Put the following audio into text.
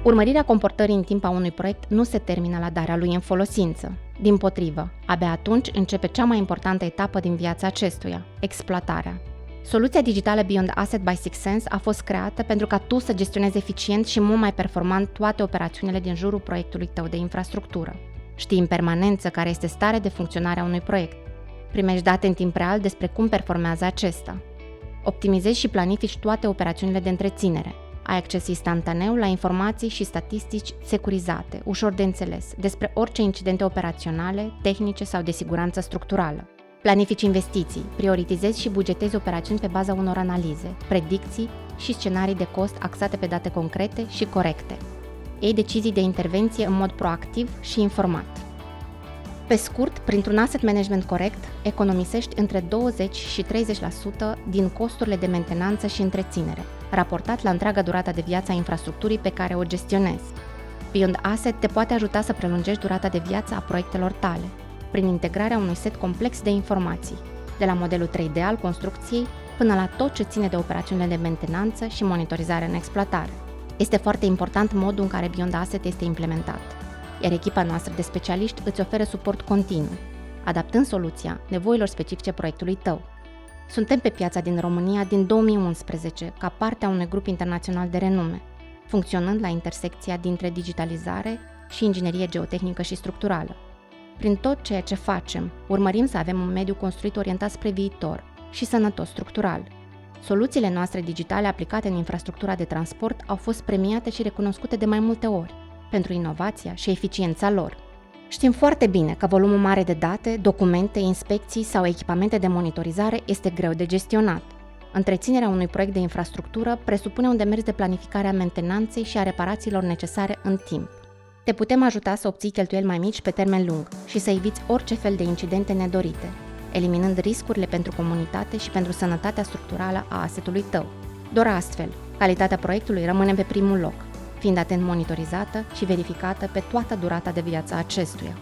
Urmărirea comportării în timp a unui proiect nu se termină la darea lui în folosință. Dimpotrivă, abia atunci începe cea mai importantă etapă din viața acestuia, exploatarea. Soluția digitală Beyond Asset by Sixense a fost creată pentru ca tu să gestionezi eficient și mult mai performant toate operațiunile din jurul proiectului tău de infrastructură. Știi în permanență care este starea de funcționare a unui proiect. Primești date în timp real despre cum performează acesta. Optimizezi și planifici toate operațiunile de întreținere. Ai acces instantaneu la informații și statistici securizate, ușor de înțeles, despre orice incidente operaționale, tehnice sau de siguranță structurală. Planifici investiții, prioritizezi și bugetezi operațiuni pe baza unor analize, predicții și scenarii de cost axate pe date concrete și corecte. Iei decizii de intervenție în mod proactiv și informat. Pe scurt, printr-un asset management corect, economisești între 20 și 30% din costurile de mentenanță și întreținere, raportat la întreaga durată de viață a infrastructurii pe care o gestionezi. Beyond Asset te poate ajuta să prelungești durata de viață a proiectelor tale, prin integrarea unui set complex de informații, de la modelul 3D al construcției până la tot ce ține de operațiunile de mentenanță și monitorizare în exploatare. Este foarte important modul în care Beyond Asset este implementat, iar echipa noastră de specialiști îți oferă suport continuu, adaptând soluția nevoilor specifice proiectului tău. Suntem pe piața din România din 2011 ca parte a unui grup internațional de renume, funcționând la intersecția dintre digitalizare și inginerie geotehnică și structurală. Prin tot ceea ce facem, urmărim să avem un mediu construit orientat spre viitor și sănătos structural. Soluțiile noastre digitale aplicate în infrastructura de transport au fost premiate și recunoscute de mai multe ori pentru inovația și eficiența lor. Știm foarte bine că volumul mare de date, documente, inspecții sau echipamente de monitorizare este greu de gestionat. Întreținerea unui proiect de infrastructură presupune un demers de planificare a mentenanței și a reparațiilor necesare în timp. Te putem ajuta să obții cheltuieli mai mici pe termen lung și să eviți orice fel de incidente nedorite, eliminând riscurile pentru comunitate și pentru sănătatea structurală a assetului tău. Doar astfel, calitatea proiectului rămâne pe primul loc, fiind atent monitorizată și verificată pe toată durata de viață a acestuia.